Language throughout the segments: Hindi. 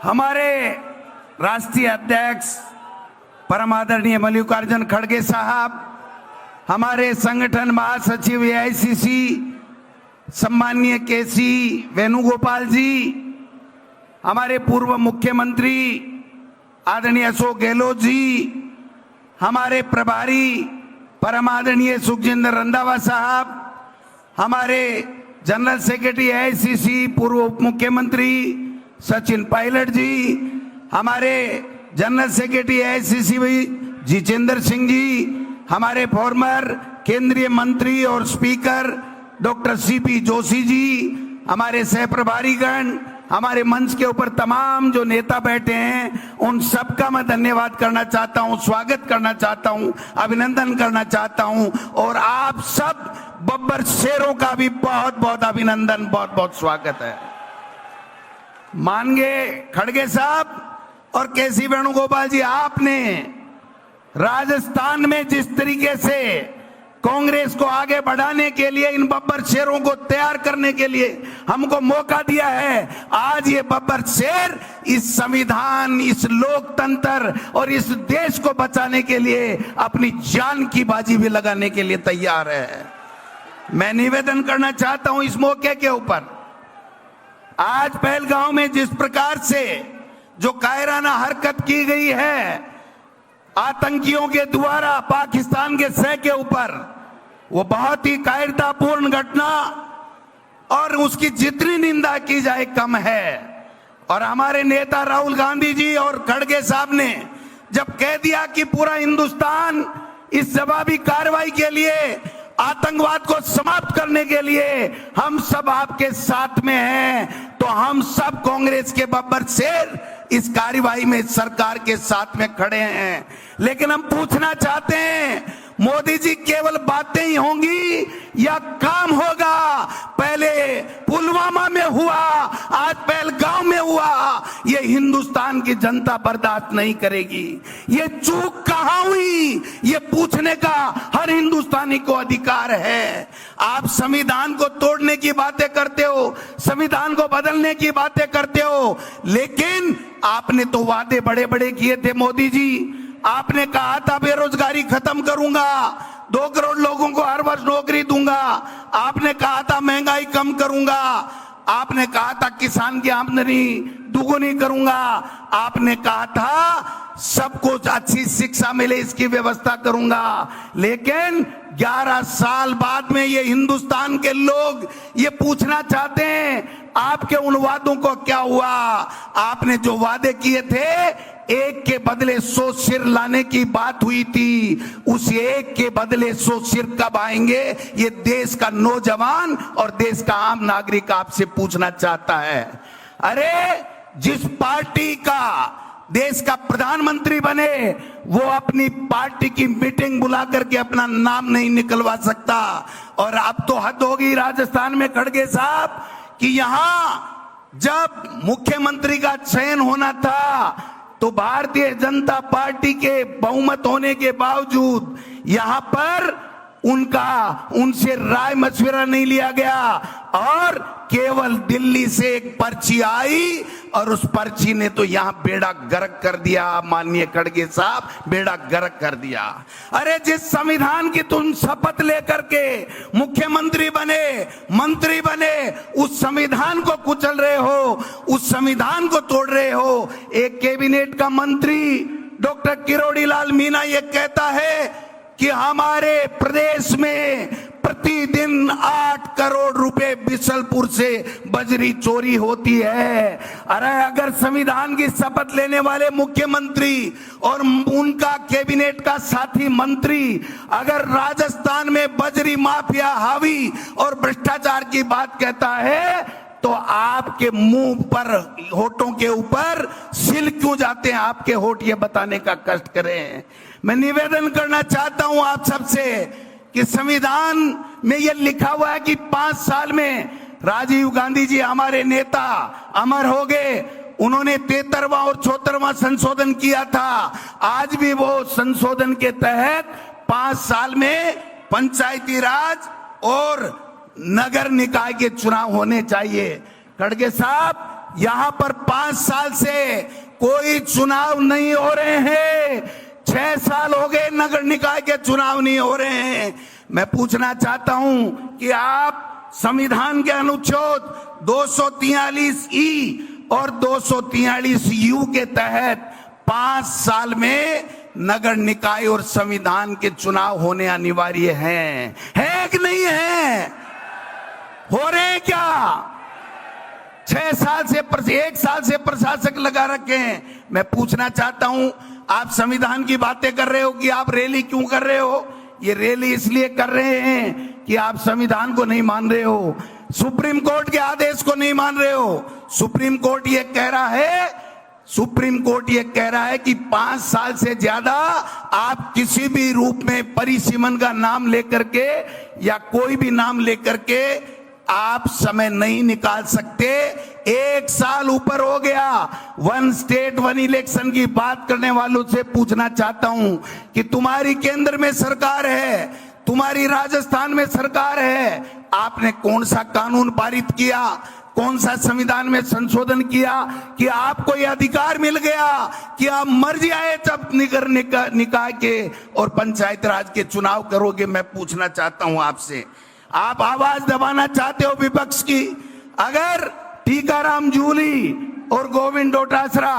हमारे राष्ट्रीय अध्यक्ष परम आदरणीय मल्लिकार्जुन खड़गे साहब, हमारे संगठन महासचिव एआईसीसी सम्माननीय केसी वेणुगोपाल जी, हमारे पूर्व मुख्यमंत्री आदरणीय अशोक गहलोत जी, हमारे प्रभारी परम आदरणीय सुखजिंदर रंधावा साहब, हमारे जनरल सेक्रेटरी एआईसीसी पूर्व उप मुख्यमंत्री सचिन पायलट जी, हमारे general secretary AICC Jitendra Singh ji, हमारे फॉर्मर केंद्रीय मंत्री और speaker doctor CP Joshi ji, हमारे सह प्रभारीगण, हमारे मंच के ऊपर तमाम जो नेता बैठे हैं, उन सबका मैं धन्यवाद करना चाहता हूं, स्वागत करना चाहता हूं, अभिनंदन करना चाहता हूं। और आप सब बब्बर शेरों का भी बहुत बहुत अभिनंदन, बहुत बहुत स्वागत है। माननीय खड़गे साहब और केसी वेणुगोपाल जी, आपने राजस्थान में जिस तरीके से कांग्रेस को आगे बढ़ाने के लिए, इन बब्बर शेरों को तैयार करने के लिए हमको मौका दिया है, आज ये बब्बर शेर इस संविधान, इस लोकतंत्र और इस देश को बचाने के लिए अपनी जान की बाजी भी लगाने के लिए तैयार है। मैं निवेदन करना चाहता हूं इस मौके के ऊपर, आज पहलगांव में जिस प्रकार से जो कायराना हरकत की गई है आतंकियों के द्वारा पाकिस्तान के सह के ऊपर, वो बहुत ही कायरतापूर्ण घटना और उसकी जितनी निंदा की जाए कम है। और हमारे नेता राहुल गांधी जी और खड़गे साहब ने जब कह दिया कि पूरा हिंदुस्तान इस जवाबी कार्रवाई के लिए, आतंकवाद को समाप्त करने के लिए हम सब आपके साथ में हैं, तो हम सब कांग्रेस के बब्बर शेर इस कार्यवाही में सरकार के साथ में खड़े हैं। लेकिन हम पूछना चाहते हैं, मोदी जी केवल बातें ही होंगी या काम होगा? पहले पुलवामा में हुआ, आज पहलगांव में हुआ, ये हिंदुस्तान की जनता बर्दाश्त नहीं करेगी। ये चूक कहां हुई, ये पूछने का हर हिंदुस्तानी को अधिकार है। आप संविधान को तोड़ने की बातें करते हो, संविधान को बदलने की बातें करते हो, लेकिन आपने तो वादे बड़े बड़े किए थे मोदी जी। आपने कहा था बेरोजगारी खत्म करूंगा, 2 करोड़ लोगों को हर वर्ष नौकरी दूंगा, आपने कहा था महंगाई कम करूंगा, आपने कहा था किसान की आमदनी दुगुनी करूंगा, आपने कहा था सबको अच्छी शिक्षा मिले इसकी व्यवस्था करूंगा। लेकिन 11 साल बाद में ये हिंदुस्तान के लोग ये पूछना चाहते हैं आपके उन वादों को क्या हुआ? आपने जो वादे किए थे, एक के बदले 100 सिर लाने की बात हुई थी, उस एक के बदले 100 सिर कब आएंगे? ये देश का नौजवान और देश का आम नागरिक आपसे पूछना चाहता है। अरे जिस पार्टी का देश का प्रधानमंत्री बने, वो अपनी पार्टी की मीटिंग बुला करके अपना नाम नहीं निकलवा सकता। और अब तो हद होगी राजस्थान में खड़गे साहब कि यहां जब मुख्यमंत्री का चयन होना था, तो भारतीय जनता पार्टी के बहुमत होने के बावजूद यहां पर उनसे राय मशविरा नहीं लिया गया और केवल दिल्ली से एक पर्ची आई और उस पर्ची ने तो यहां बेड़ा गर्क कर दिया। माननीय खड़गे साहब, बेड़ा गर्क कर दिया। अरे जिस संविधान की तुम शपथ लेकर के मुख्यमंत्री बने, मंत्री बने, उस संविधान को कुचल रहे हो, उस संविधान को तोड़ रहे हो। एक कैबिनेट का मंत्री डॉक्टर किरोड़ी लाल मीना ये कहता है कि हमारे प्रदेश में प्रतिदिन 8 करोड़ रुपए बिशलपुर से बजरी चोरी होती है। अरे अगर संविधान की शपथ लेने वाले मुख्यमंत्री और उनका कैबिनेट का साथी मंत्री अगर राजस्थान में बजरी माफिया हावी और भ्रष्टाचार की बात कहता है, तो आपके मुंह पर, होठों के ऊपर सिल क्यों जाते हैं? आपके होठ ये बताने का कष्ट करें। मैं निवेदन करना चाहता हूं आप सबसे कि संविधान में यह लिखा हुआ है कि 5 साल में राजीव गांधी जी हमारे नेता अमर हो गए, उन्होंने 73वां और 74वां संशोधन किया था। आज भी वो संशोधन के तहत 5 साल में पंचायती राज और नगर निकाय के चुनाव होने चाहिए। खड़गे साहब, यहां पर 5 साल से कोई चुनाव नहीं हो रहे हैं। 6 साल हो गए नगर निकाय के चुनाव नहीं हो रहे हैं। मैं पूछना चाहता हूं कि आप संविधान के अनुच्छेद 243E और 243U के तहत 5 साल में नगर निकाय और संविधान के चुनाव होने अनिवार्य हैं, है कि नहीं है? हो रहे हैं क्या? 1 साल से प्रशासक लगा रखे हैं। मैं पूछना चाहता हूं, आप संविधान की बातें कर रहे हो कि आप रैली क्यों कर रहे हो? ये रैली इसलिए कर रहे हैं कि आप संविधान को नहीं मान रहे हो, सुप्रीम कोर्ट के आदेश को नहीं मान रहे हो। सुप्रीम कोर्ट ये कह रहा है कि 5 साल से ज्यादा आप किसी भी रूप में परिसीमन का नाम लेकर के या कोई भी नाम लेकर के आप समय नहीं निकाल सकते। 1 साल ऊपर हो गया। 1 स्टेट 1 इलेक्शन की बात करने वालों से पूछना चाहता हूं कि तुम्हारी केंद्र में सरकार है, तुम्हारी राजस्थान में सरकार है, आपने कौन सा कानून पारित किया, कौन सा संविधान में संशोधन किया कि आपको यह अधिकार मिल गया कि आप मर्जी आए जब नगर निकाय के और पंचायत राज के चुनाव करोगे? मैं पूछना चाहता हूं आपसे, आप आवाज दबाना चाहते हो विपक्ष की? अगर टीकाराम जूली और गोविंद डोटासरा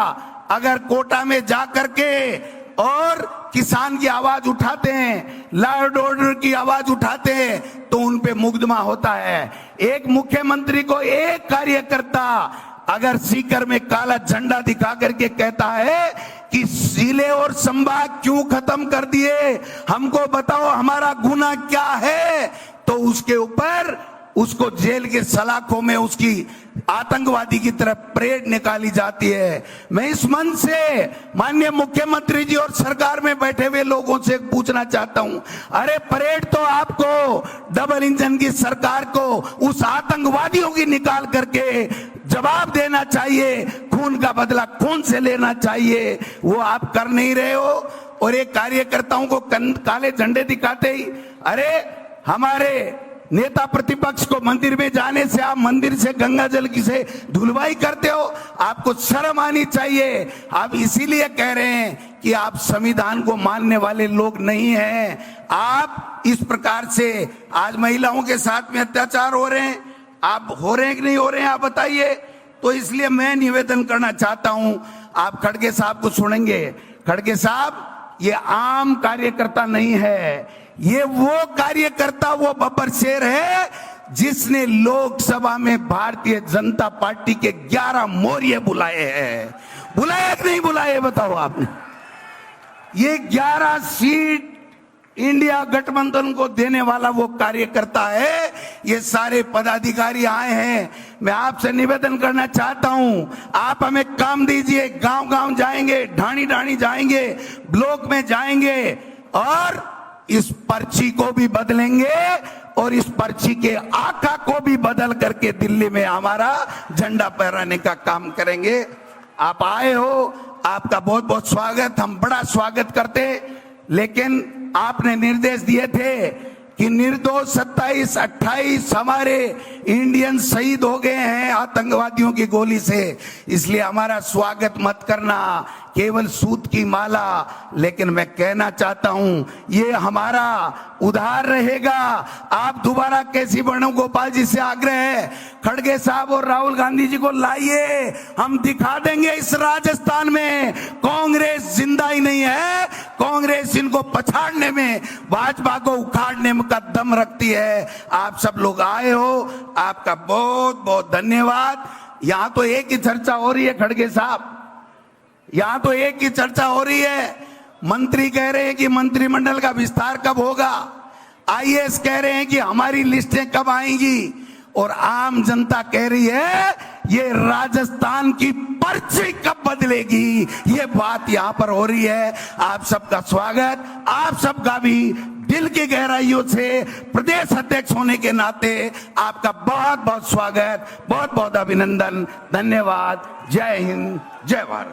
अगर कोटा में जा करके और किसान की आवाज उठाते हैं, लॉ एंड ऑर्डर की आवाज उठाते हैं, तो उन पे मुकदमा होता है। एक मुख्यमंत्री को एक कार्यकर्ता अगर सीकर में काला झंडा दिखा करके कहता है कि जिले और संभाग क्यों खत्म कर दिए, हमको बताओ हमारा गुनाह क्या है, तो उसके ऊपर उसको जेल के सलाखों में उसकी आतंकवादी की तरफ परेड निकाली जाती है। मैं इस मंच से माननीय मुख्यमंत्री जी और सरकार में बैठे हुए लोगों से पूछना चाहता हूं, अरे परेड तो आपको डबल इंजन की सरकार को उस आतंकवादियों की निकाल करके जवाब देना चाहिए, खून का बदला खून से लेना चाहिए, वो आप कर नहीं रहे हो। और एक कार्यकर्ताओं को काले झंडे दिखाते ही अरे हमारे नेता प्रतिपक्ष को मंदिर में जाने से आप मंदिर से गंगा जल की से धुलवाई करते हो, आपको शर्म आनी चाहिए। आप इसीलिए कह रहे हैं कि आप संविधान को मानने वाले लोग नहीं हैं। आप इस प्रकार से आज महिलाओं के साथ में अत्याचार हो रहे हैं, आप हो रहे हैं कि नहीं हो रहे हैं, आप बताइए। तो इसलिए मैं निवेदन करना चाहता हूं, आप खड़गे साहब को सुनेंगे। खड़गे साहब ये आम कार्यकर्ता नहीं है, ये वो कार्यकर्ता, वो बब्बर शेर है जिसने लोकसभा में भारतीय जनता पार्टी के 11 मोर्चे बुलाए हैं। बुलाए कि नहीं बुलाए बताओ आपने? ये 11 सीट इंडिया गठबंधन को देने वाला वो कार्यकर्ता है। ये सारे पदाधिकारी आए हैं। मैं आपसे निवेदन करना चाहता हूं, आप हमें काम दीजिए, गांव गांव जाएंगे, ढाणी ढाणी जाएंगे, ब्लॉक में जाएंगे और इस पर्ची को भी बदलेंगे और इस पर्ची के आका को भी बदल करके दिल्ली में हमारा झंडा फहराने का काम करेंगे। आप आए हो, आपका बहुत बहुत स्वागत, हम बड़ा स्वागत करते। लेकिन आपने निर्देश दिए थे कि निर्दोष 27-28 हमारे इंडियन शहीद हो गए हैं आतंकवादियों की गोली से, इसलिए हमारा स्वागत मत करना, केवल सूत की माला। लेकिन मैं कहना चाहता हूं ये हमारा उधार रहेगा। आप दोबारा केसी वेणुगोपाल जी से आग्रह है, खड़गे साहब और राहुल गांधी जी को लाइए, हम दिखा देंगे इस राजस्थान में कांग्रेस जिंदा ही नहीं है। कांग्रेस इनको पछाड़ने में, भाजपा को उखाड़ने में का दम रखती है। आप सब लोग आए हो, आपका बहुत बहुत धन्यवाद। यहां तो एक ही चर्चा हो रही है खड़गे साहब, यहां तो एक ही चर्चा हो रही है। मंत्री कह रहे हैं कि मंत्रिमंडल का विस्तार कब होगा, आईएएस कह रहे हैं कि हमारी लिस्टें कब आएंगी, और आम जनता कह रही है ये राजस्थान की पर्ची कब बदलेगी। ये बात यहां पर हो रही है। आप सबका स्वागत, आप सबका भी दिल की गहराइयों से प्रदेश अध्यक्ष होने के नाते आपका बहुत बहुत स्वागत, बहुत बहुत अभिनंदन, धन्यवाद। जय हिंद, जय भारत।